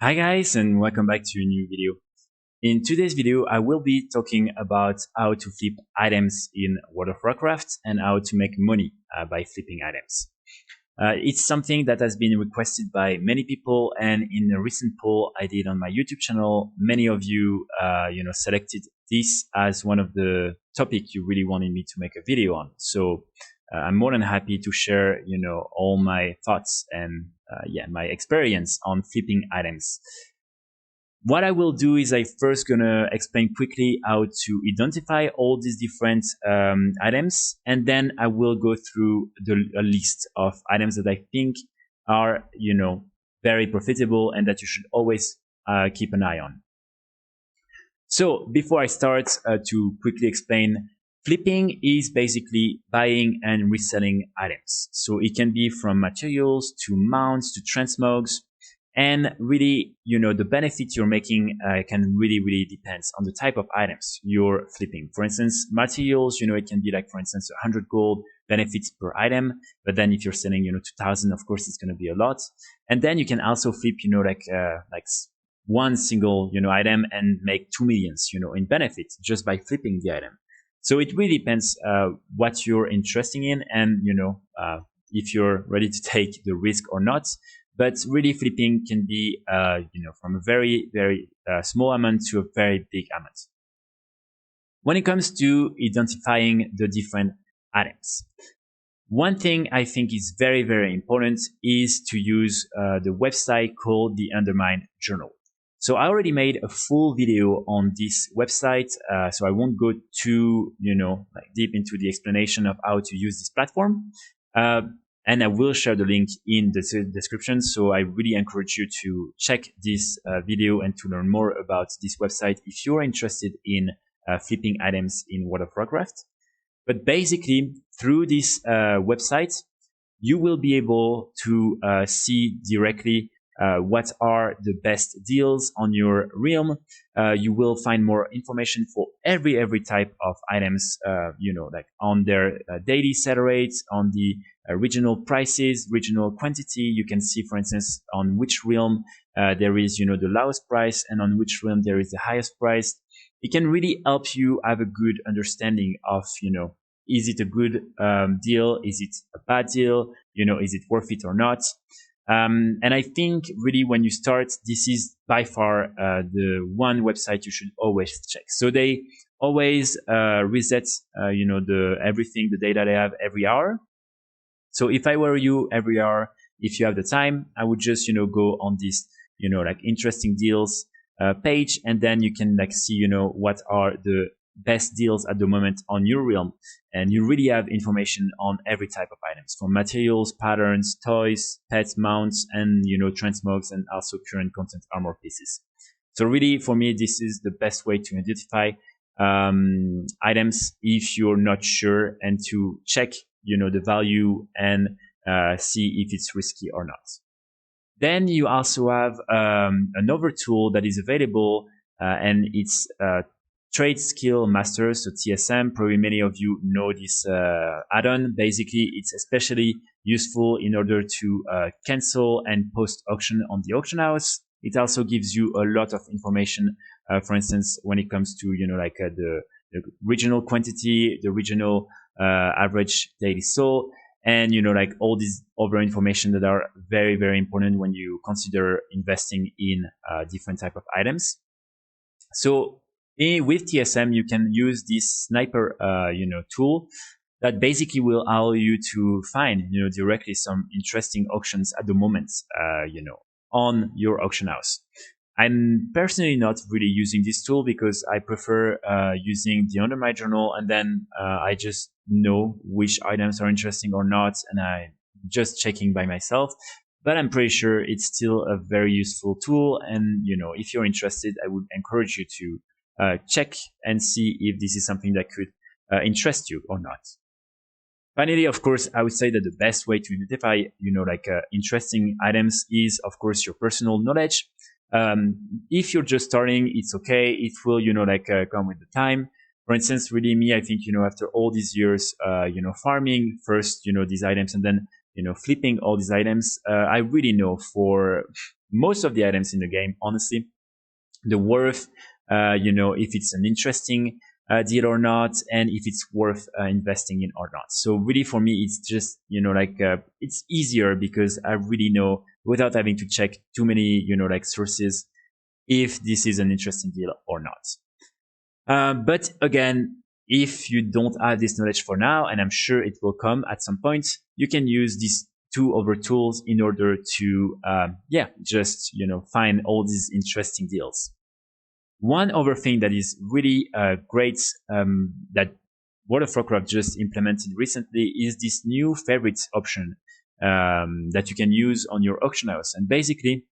Hi guys, and welcome back to a new video. In today's video, I will be talking about how to flip items in World of Warcraft and how to make money by flipping items. It's something that has been requested by many people, and in a recent poll I did on my YouTube channel, many of you, selected this as one of the topics you really wanted me to make a video on. So I'm more than happy to share, all my thoughts and my experience on flipping items. What I will do is I first gonna explain quickly how to identify all these different items, and then I will go through a list of items that I think are, very profitable and that you should always keep an eye on. So before I start to quickly explain, flipping is basically buying and reselling items. So it can be from materials to mounts to transmogs. And really, the benefit you're making can really depends on the type of items you're flipping. For instance, materials, it can be like, for instance, 100 gold benefits per item. But then if you're selling, 2000, of course, it's going to be a lot. And then you can also flip, like one single, item and make 2 millions, in benefits just by flipping the item. So it really depends what you're interested in and, if you're ready to take the risk or not. But really flipping can be, from a very small amount to a very big amount. When it comes to identifying the different items, one thing I think is very important is to use the website called the Undermine Journal. So I already made a full video on this website, so I won't go too, deep into the explanation of how to use this platform. And I will share the link in the description. So I really encourage you to check this video and to learn more about this website if you're interested in flipping items in World of Warcraft. But basically, through this website, you will be able to see directly what are the best deals on your realm. You will find more information for every type of items, like on their daily sell rates, on the regional prices, regional quantity. You can see, for instance, on which realm there is, the lowest price, and on which realm there is the highest price. It can really help you have a good understanding of, is it a good deal? Is it a bad deal? Is it worth it or not? And I think really when you start, this is by far the one website you should always check. So they always reset, everything, the data they have every hour. So if I were you, every hour, if you have the time, I would just, go on this, like interesting deals page, and then you can like see, what are the best deals at the moment on your realm. And you really have information on every type of items, from materials, patterns, toys, pets, mounts, and, transmogs, and also current content armor pieces. So really, for me, this is the best way to identify items if you're not sure, and to check, the value and see if it's risky or not. Then you also have another tool that is available, and it's Trade Skill Master, so TSM. Probably many of you know this add-on. Basically, it's especially useful in order to cancel and post auction on the auction house. It also gives you a lot of information, for instance, when it comes to, the regional quantity, the regional average daily sold, and, like all these other information that are very important when you consider investing in different type of items. So with TSM, you can use this sniper, tool that basically will allow you to find, directly some interesting auctions at the moment, on your auction house. I'm personally not really using this tool because I prefer using the Undermine Journal, and then I just know which items are interesting or not, and I'm just checking by myself. But I'm pretty sure it's still a very useful tool, and if you're interested, I would encourage you to check and see if this is something that could interest you or not. Finally, of course, I would say that the best way to identify, interesting items is, of course, your personal knowledge. If you're just starting, it's okay. It will, come with the time. For instance, really me, I think, after all these years, farming first, these items, and then, flipping all these items, I really know for most of the items in the game, honestly, the worth, if it's an interesting deal or not, and if it's worth investing in or not. So really for me, it's just, it's easier because I really know without having to check too many, sources if this is an interesting deal or not. But again, if you don't have this knowledge for now, and I'm sure it will come at some point, you can use these two other tools in order to, just, find all these interesting deals. One other thing that is really great that World of Warcraft just implemented recently is this new favorites option that you can use on your auction house. And basically,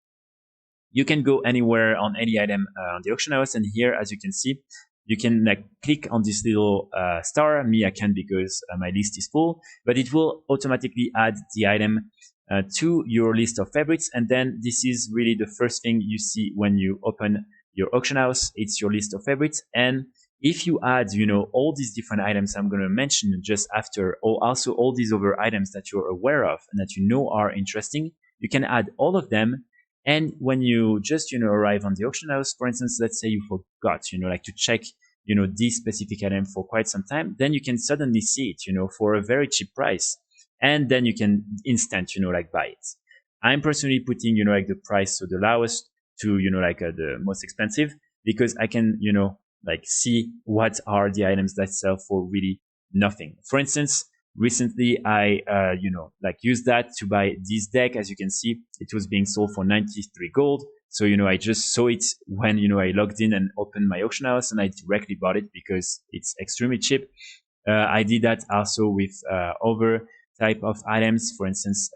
you can go anywhere on any item on the auction house. And here, as you can see, you can click on this little star. Me, I can because my list is full, but it will automatically add the item to your list of favorites. And then this is really the first thing you see when you open your auction house. It's your list of favorites. And if you add, all these different items I'm going to mention just after, or also all these other items that you're aware of and that are interesting, you can add all of them. And when you just, arrive on the auction house, for instance, let's say you forgot, to check, this specific item for quite some time, then you can suddenly see it, for a very cheap price. And then you can instant, buy it. I'm personally putting, the price to the lowest to, the most expensive, because I can, see what are the items that sell for really nothing. For instance, recently I, used that to buy this deck. As you can see, it was being sold for 93 gold. So, I just saw it when, I logged in and opened my auction house, and I directly bought it because it's extremely cheap. I did that also with other type of items. For instance,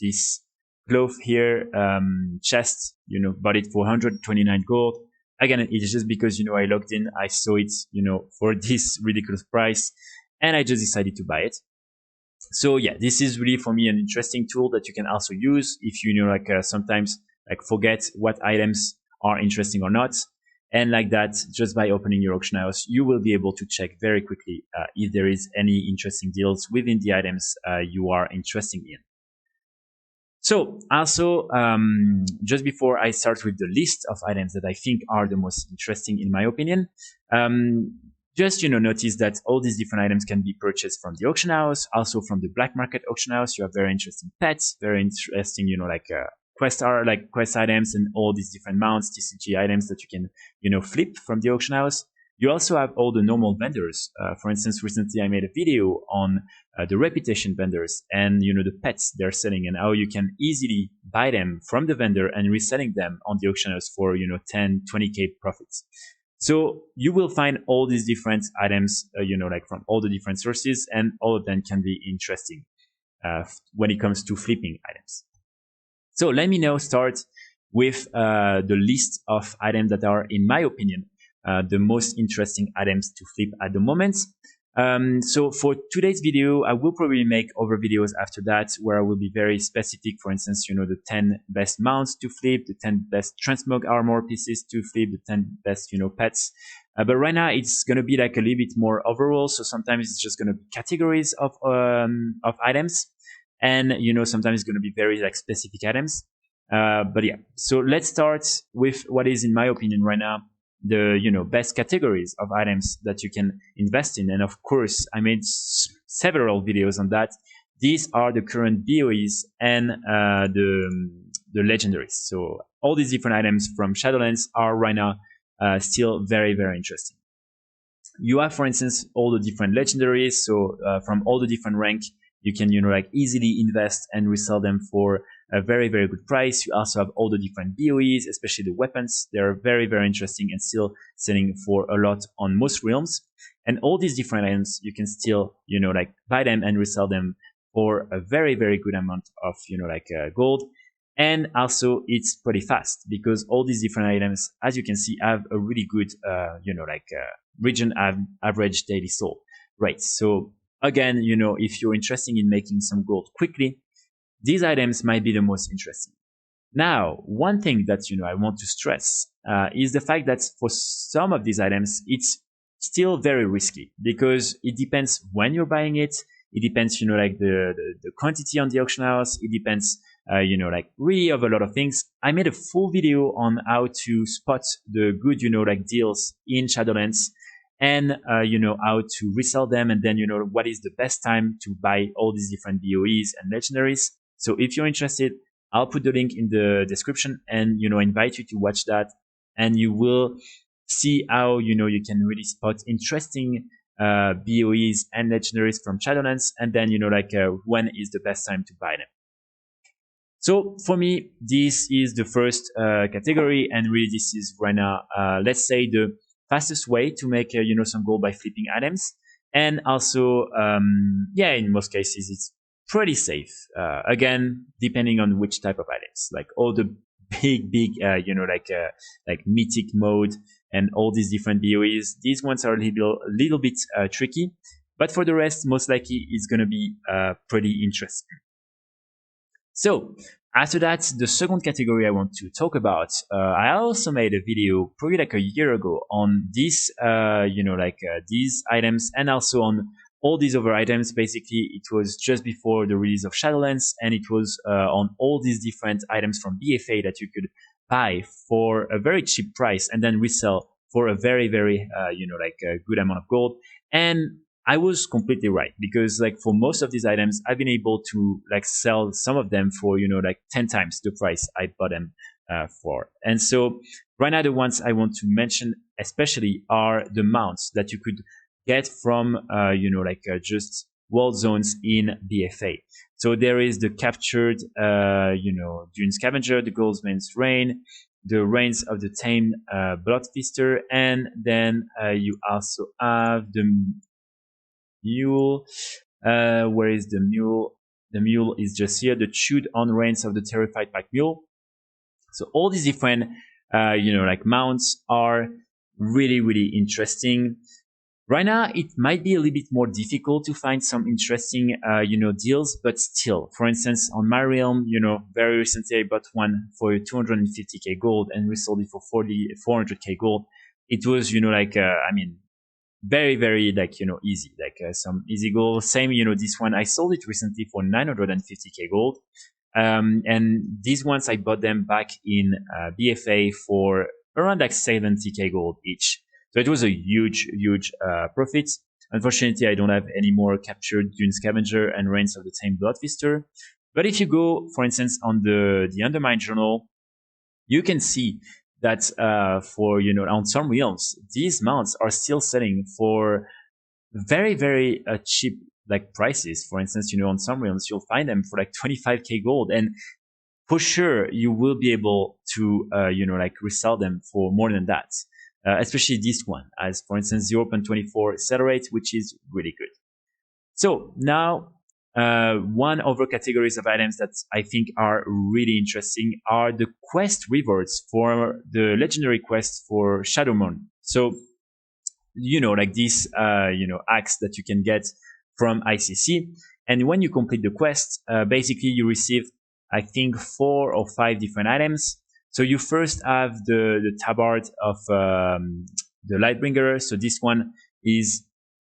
this glove here, chest, bought it for 129 gold. Again, it's just because, I logged in, I saw it, for this ridiculous price, and I just decided to buy it. So yeah, this is really for me an interesting tool that you can also use if you, sometimes forget what items are interesting or not. And like that, just by opening your auction house, you will be able to check very quickly if there is any interesting deals within the items you are interested in. So also, just before I start with the list of items that I think are the most interesting in my opinion, just, notice that all these different items can be purchased from the auction house, also from the black market auction house. You have very interesting pets, very interesting, quest items and all these different mounts, TCG items that you can, flip from the auction house. You also have all the normal vendors. For instance, recently I made a video on the reputation vendors and, the pets they're selling and how you can easily buy them from the vendor and reselling them on the auction house for, 10, 20K profits. So you will find all these different items, from all the different sources, and all of them can be interesting when it comes to flipping items. So let me now start with the list of items that are, in my opinion, the most interesting items to flip at the moment. So for today's video, I will probably make other videos after that where I will be very specific. For instance, the 10 best mounts to flip, the 10 best transmog armor pieces to flip, the 10 best, pets. But right now it's going to be a little bit more overall. So sometimes it's just going to be categories of items. And, sometimes it's going to be very specific items. But yeah, so let's start with what is, in my opinion right now, the, best categories of items that you can invest in. And of course, I made several videos on that. These are the current BoEs and, the legendaries. So all these different items from Shadowlands are right now, still very, very interesting. You have, for instance, all the different legendaries. So, from all the different rank, you can, easily invest and resell them for a very, very good price. You also have all the different BoEs, especially the weapons. They're very, very interesting and still selling for a lot on most realms. And all these different items, you can still, buy them and resell them for a very, very good amount of, gold. And also it's pretty fast because all these different items, as you can see, have a really good, region average daily sold rate. So again, if you're interested in making some gold quickly, these items might be the most interesting. Now, one thing that, I want to stress is the fact that for some of these items, it's still very risky because it depends when you're buying it. It depends, the quantity on the auction house. It depends like really of a lot of things. I made a full video on how to spot the good, like deals in Shadowlands, and how to resell them, and then what is the best time to buy all these different BoEs and legendaries. So if you're interested, I'll put the link in the description, and invite you to watch that, and you will see how you can really spot interesting BoEs and legendaries from Shadowlands, and then when is the best time to buy them. So for me, this is the first category, and really this is right now, let's say, the fastest way to make some gold by flipping items, and also yeah, in most cases it's pretty safe. Again, depending on which type of items, like all the big like mythic mode and all these different BoEs, these ones are a little bit tricky, but for the rest, most likely it's gonna be pretty interesting. So after that, the second category I want to talk about, I also made a video probably like a year ago on this, these items, and also on all these other items. Basically, it was just before the release of Shadowlands, and it was on all these different items from BFA that you could buy for a very cheap price and then resell for a very good amount of gold. And I was completely right, because like for most of these items, I've been able to like sell some of them for, like 10 times the price I bought them for. And so right now, the ones I want to mention especially are the mounts that you could get from, just world zones in BFA. So there is the captured, Dune Scavenger, the Goldsman's Reign, the Reigns of the Tamed Bloodfeaster, and then you also have the Mule. Where is the Mule? The Mule is just here. The Chewed on Reigns of the Terrified Pack Mule. So all these different, like mounts are really interesting. Right now, it might be a little bit more difficult to find some interesting, deals, but still, for instance, on my realm, very recently I bought one for 250k gold and resold it for 400k gold. It was, very easy, some easy gold. Same, this one I sold it recently for 950k gold, and these ones I bought them back in BFA for around like 70k gold each. So it was a huge profit. Unfortunately, I don't have any more captured Dune Scavenger and Reigns of the Tamed Bloodfeaster. But if you go, for instance, on the Undermine Journal, you can see that for on some realms, these mounts are still selling for very cheap like prices. For instance, on some realms you'll find them for like 25k gold, and for sure you will be able to resell them for more than that. Especially this one, as for instance 0.24 sell rate, which is really good. So now, one other categories of items that I think are really interesting are the quest rewards for the legendary quest for Shadowmourne. So, like this, axe that you can get from ICC. And when you complete the quest, basically you receive, I think, 4 or 5 different items. So you first have the tabard of the Lightbringer. So this one is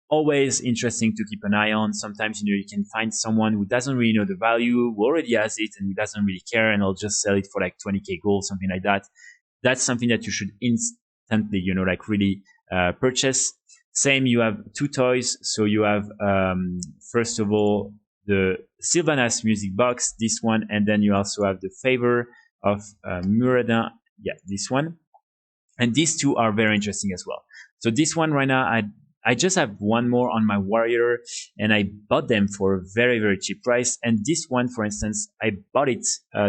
always interesting to keep an eye on. Sometimes, you can find someone who doesn't really know the value, who already has it and who doesn't really care, and I'll just sell it for like 20k gold, something like that. That's something that you should instantly, really purchase. Same, you have 2 toys. So you have, first of all, the Sylvanas music box, this one, and then you also have the Favor of Muradin, yeah, this one. And these 2 are very interesting as well. So this one right now, I just have one more on my warrior, and I bought them for a very cheap price. And this one, for instance, I bought it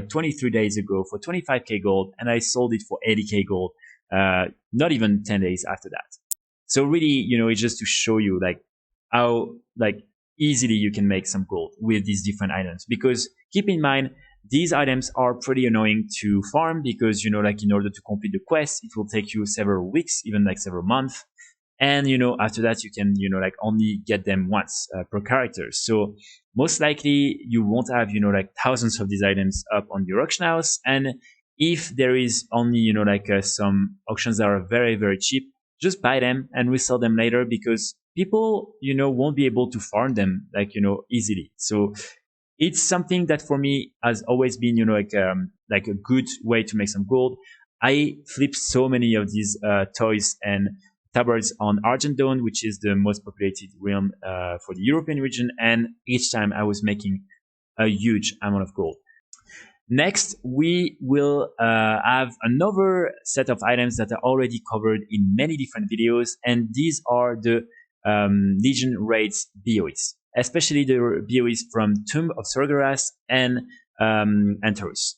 23 days ago for 25k gold, and I sold it for 80k gold, not even 10 days after that. So really, it's just to show you like how like easily you can make some gold with these different items. Because keep in mind, these items are pretty annoying to farm, because in order to complete the quest, it will take you several weeks, even like several months. And, after that, you can, only get them once per character. So most likely you won't have, thousands of these items up on your auction house. And if there is only, some auctions that are very cheap, just buy them and resell them later, because people, won't be able to farm them easily. So It's something that for me has always been, like a good way to make some gold. I flip so many of these toys and tabards on Argent Dawn, which is the most populated realm for the European region, and each time I was making a huge amount of gold. Next, we will have another set of items that are already covered in many different videos, and these are the Legion Raids BoEs, especially the BoEs from Tomb of Sorgaras and Antarus.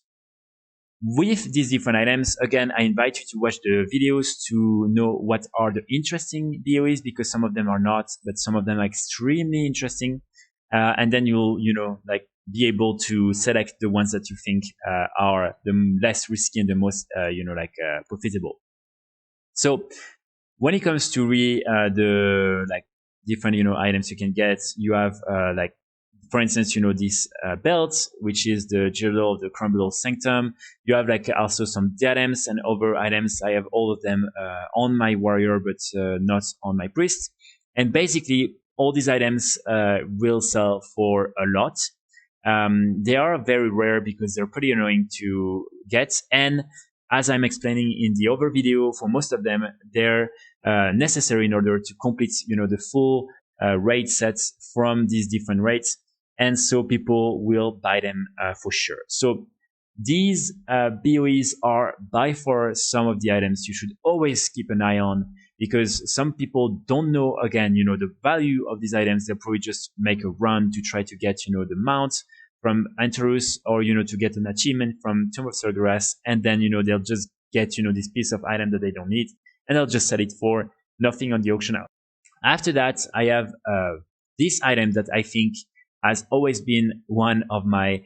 With these different items, again, I invite you to watch the videos to know what are the interesting BoEs, because some of them are not, but some of them are extremely interesting. And then you'll, like be able to select the ones that you think are the less risky and the most, profitable. So when it comes to the like different, items you can get, you have like, for instance, this belt, which is the Jewel of the Crumble Sanctum. You have like also some diadems and other items. I have all of them on my warrior, but not on my priest. And basically, all these items will sell for a lot. They are very rare because they're pretty annoying to get. And as I'm explaining in the other video, for most of them, they're necessary in order to complete, the full raid sets from these different raids. And so people will buy them for sure. So these BoEs are by far some of the items you should always keep an eye on, because some people don't know, again, the value of these items. They'll probably just make a run to try to get, the mount from Antarus, or, to get an achievement from Tomb of Sorgaras. And then, they'll just get, this piece of item that they don't need, and they'll just sell it for nothing on the auction house. After that, I have this item that I think has always been one of my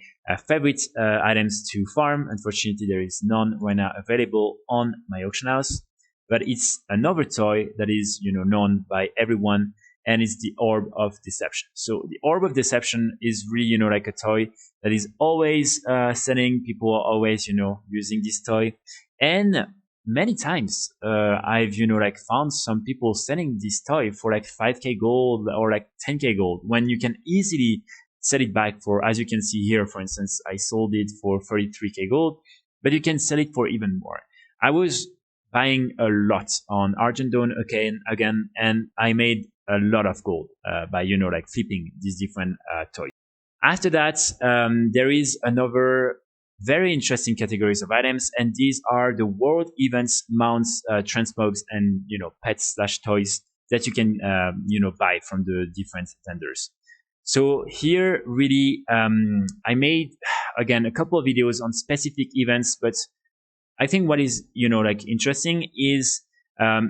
favorite items to farm. Unfortunately, there is none right now available on my auction house, but it's another toy that is, known by everyone, and it's the Orb of Deception. So the Orb of Deception is really, like a toy that is always selling. People are always, using this toy, and many times I've found some people selling this toy for like 5k gold or like 10k gold, when you can easily sell it back for, as you can see here, for instance, I sold it for 33k gold, but you can sell it for even more. I was buying a lot on Argent Dawn again, and I made a lot of gold by flipping these different toys. After that, there is another very interesting categories of items, and these are the world events, mounts, transmogs, and pets / toys that you can buy from the different vendors. So here, really, I made again a couple of videos on specific events, but I think what is interesting is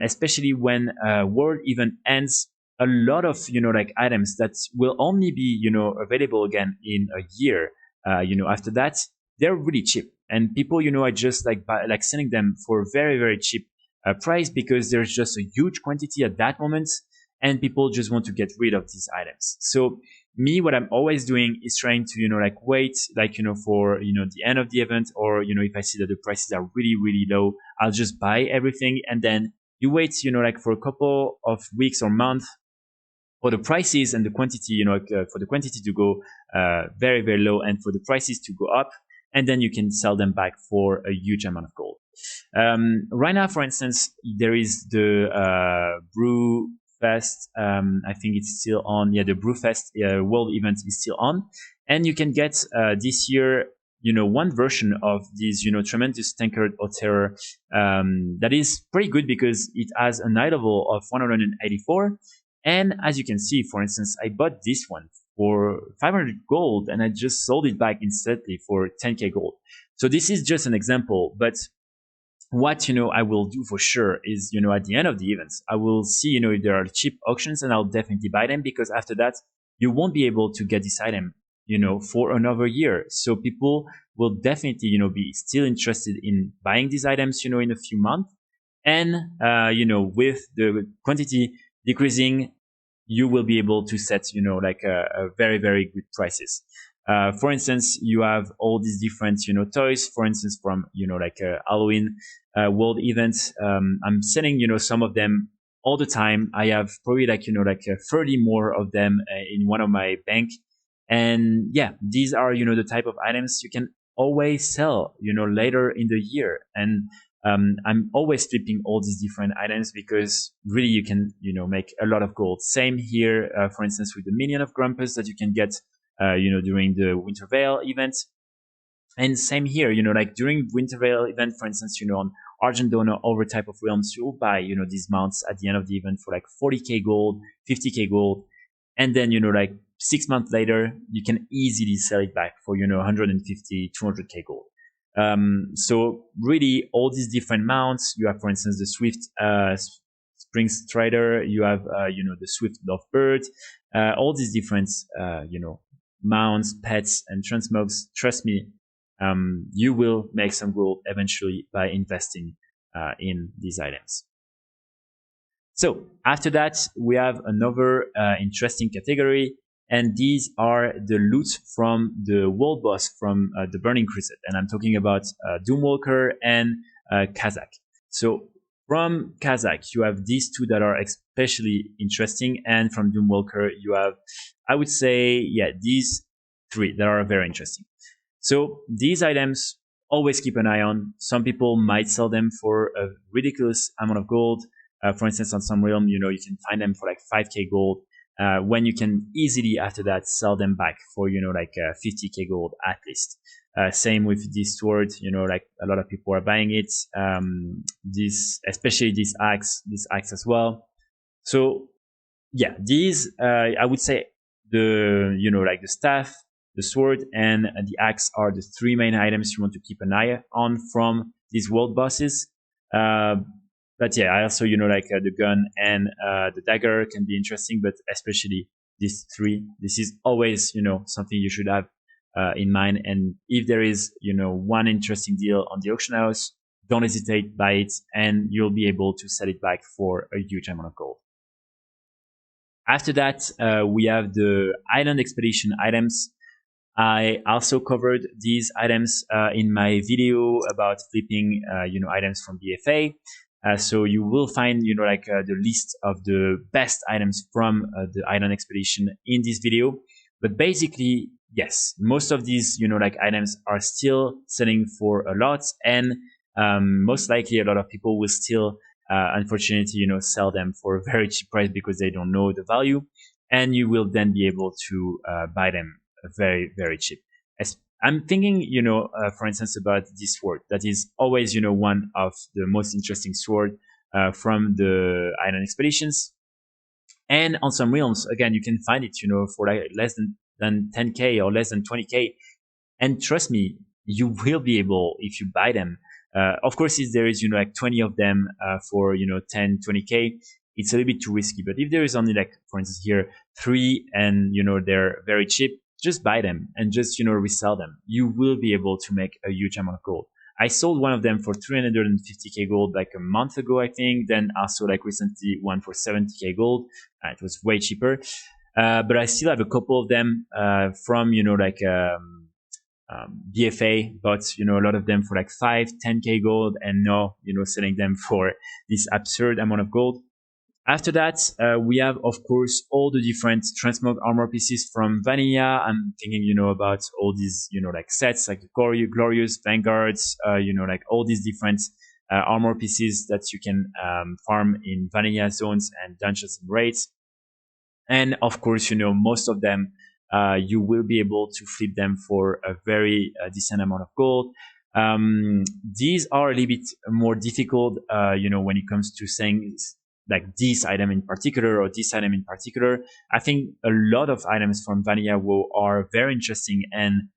especially when world event ends, a lot of items that will only be available again in a year. After that, they're really cheap, and people are just selling them for very, very cheap price, because there's just a huge quantity at that moment, and people just want to get rid of these items. So me, what I'm always doing is trying to wait for the end of the event, or if I see that the prices are really, really low, I'll just buy everything, and then you wait for a couple of weeks or months for the prices and the quantity for the quantity to go very, very low, and for the prices to go up, and then you can sell them back for a huge amount of gold. Right now, for instance, there is the Brew Fest. I think it's still on. Yeah, the Brewfest world event is still on, and you can get this year, one version of this, tremendous tankard or terror that is pretty good, because it has a night level of 184. And as you can see, for instance, I bought this one for 500 gold, and I just sold it back instantly for 10k gold. So this is just an example, but what I will do for sure is at the end of the events, I will see if there are cheap auctions, and I'll definitely buy them, because after that you won't be able to get this item for another year. So people will definitely be still interested in buying these items in a few months, and with the quantity decreasing, you will be able to set a very, very good prices. For instance, you have all these different, toys, for instance, from, Halloween, world events. I'm selling, some of them all the time. I have probably 30 more of them in one of my bank. And yeah, these are, the type of items you can always sell, later in the year. And I'm always flipping all these different items because really you can, make a lot of gold. Same here, for instance, with the Minion of Grumpus that you can get, during the Winter Veil event. And same here, like during Winter Veil event, for instance, on Argent Donor over type of realms, you'll buy, these mounts at the end of the event for like 40k gold, 50k gold. And then, like 6 months later, you can easily sell it back for, 150, 200k gold. So really all these different mounts, you have, for instance, the Swift, Spring Strider, you have, the Swift Lovebird, all these different, mounts, pets, and transmogs. Trust me, you will make some gold eventually by investing in these items. So after that, we have another interesting category, and these are the loot from the world boss from the Burning Crusade. And I'm talking about Doomwalker and Kazakh. So from Kazakh, you have these two that are especially interesting. And from Doomwalker, you have, I would say, yeah, these three that are very interesting. So these items, always keep an eye on. Some people might sell them for a ridiculous amount of gold. For instance, on some realm, you can find them for like 5k gold, when you can easily after that sell them back for, like 50k gold at least. Same with this sword, like a lot of people are buying it. Especially this axe as well. So yeah, these, I would say like the staff, the sword, and the axe are the three main items you want to keep an eye on from these world bosses. But yeah, I also, like the gun and the dagger can be interesting, but especially these three. This is always, something you should have in mind. And if there is, one interesting deal on the auction house, don't hesitate, buy it, and you'll be able to sell it back for a huge amount of gold. After that, we have the Island Expedition items. I also covered these items in my video about flipping, items from BFA. So you will find, like the list of the best items from the Island Expedition in this video. But basically, yes, most of these, like items are still selling for a lot, and most likely a lot of people will still, unfortunately, sell them for a very cheap price because they don't know the value, and you will then be able to buy them very, very cheap. I'm thinking, for instance, about this sword that is always, one of the most interesting sword from the Island Expeditions. And on some realms, again, you can find it, for like less than 10k or less than 20k. And trust me, you will be able, if you buy them. Of course, if there is, like 20 of them for, 10, 20k, it's a little bit too risky. But if there is only like, for instance, here 3 and, they're very cheap, just buy them and just, resell them. You will be able to make a huge amount of gold. I sold one of them for 350k gold like a month ago, I think. Then also like recently one for 70k gold. It was way cheaper. But I still have a couple of them from, like BFA, but, a lot of them for like 5, 10k gold, and now, selling them for this absurd amount of gold. After that, we have, of course, all the different transmog armor pieces from Vanilla. I'm thinking, about all these, like sets, like the Glorious, Vanguards, like all these different armor pieces that you can farm in Vanilla zones and dungeons and raids. And of course, most of them, you will be able to flip them for a very decent amount of gold. These are a little bit more difficult, when it comes to saying like this item in particular or this item in particular. I think a lot of items from Vanilla WoW are very interesting, and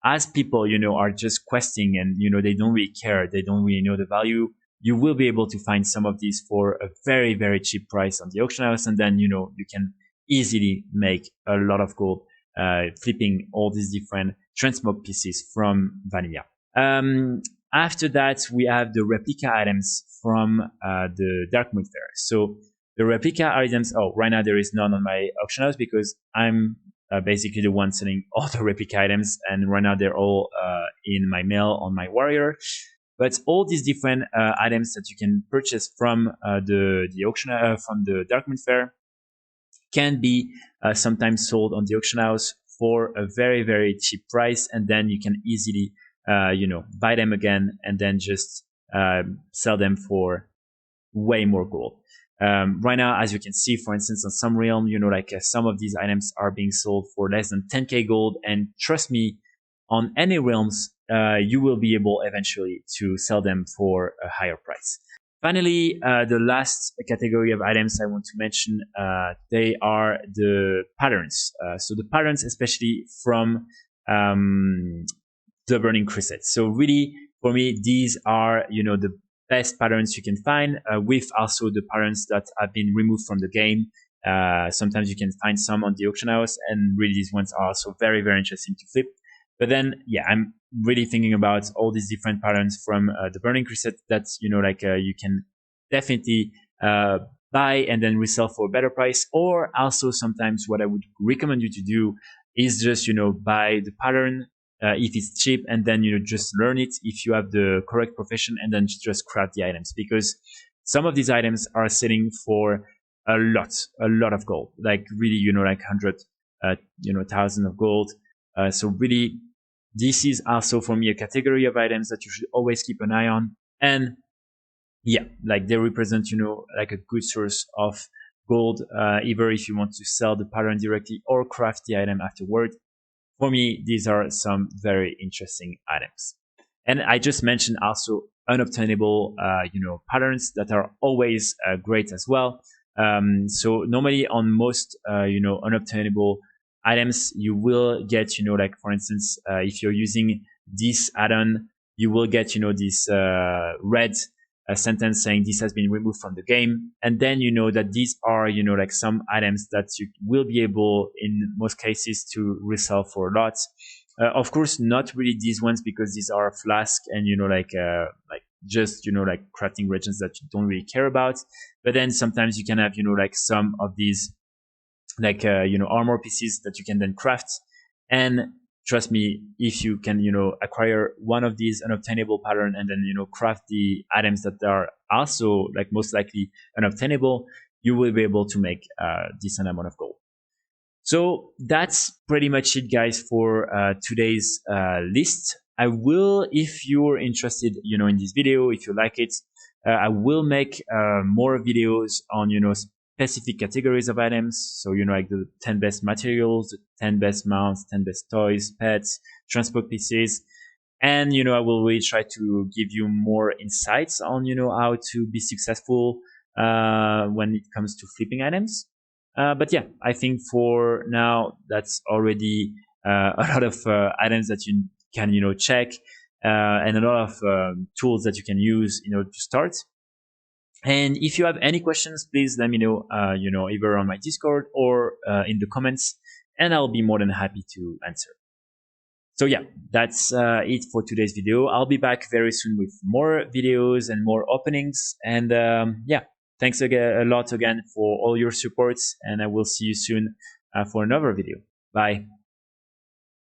as people, are just questing and, they don't really care, they don't really know the value, you will be able to find some of these for a very, very cheap price on the auction house, and then, you can easily make a lot of gold flipping all these different transmog pieces from Vanilla. After that, we have the replica items from the Darkmoon Fair. So the replica items, right now there is none on my auction house because I'm basically the one selling all the replica items, and right now they're all in my mail on my warrior. But all these different items that you can purchase from the auction from the Darkmoon Fair can be sometimes sold on the auction house for a very, very cheap price, and then you can easily, buy them again and then just sell them for way more gold. Right now, as you can see, for instance, on some realm, some of these items are being sold for less than 10k gold, and trust me, on any realms, you will be able eventually to sell them for a higher price. Finally, the last category of items I want to mention, they are the patterns. So the patterns, especially from the Burning Crusade. So really, for me, these are, the best patterns you can find, with also the patterns that have been removed from the game. Sometimes you can find some on the auction house, and really these ones are also very, very interesting to flip. But then, yeah, I'm really thinking about all these different patterns from the Burning Crusade that, you can definitely buy and then resell for a better price. Or also sometimes what I would recommend you to do is just, buy the pattern if it's cheap, and then, just learn it if you have the correct profession, and then just craft the items, because some of these items are selling for a lot of gold, like really, 100,000 of gold. So really, this is also for me a category of items that you should always keep an eye on. And yeah, like they represent, like a good source of gold, either if you want to sell the pattern directly or craft the item afterward. For me, these are some very interesting items. And I just mentioned also unobtainable, patterns that are always great as well. So normally on most, unobtainable items, you will get, like for instance, if you're using this add-on, you will get, this red sentence saying this has been removed from the game. And then you know that these are, like some items that you will be able, in most cases, to resell for a lot. Of course, not really these ones, because these are flask and, just, crafting regions that you don't really care about. But then sometimes you can have, like some of these, armor pieces that you can then craft. And trust me, if you can, acquire one of these unobtainable pattern and then, craft the items that are also most likely unobtainable, you will be able to make a decent amount of gold. So that's pretty much it, guys, for today's list. I will, if you're interested, in this video, if you like it, I will make more videos on, specific categories of items. So, like the 10 best materials, the 10 best mounts, 10 best toys, pets, transport pieces. And, I will really try to give you more insights on, how to be successful when it comes to flipping items. But yeah, I think for now, that's already a lot of items that you can, check, and a lot of tools that you can use, to start. And if you have any questions, please let me know, either on my Discord or in the comments, and I'll be more than happy to answer. So yeah, that's it for today's video. I'll be back very soon with more videos and more openings. And yeah, thanks again, a lot again for all your supports, and I will see you soon for another video. Bye.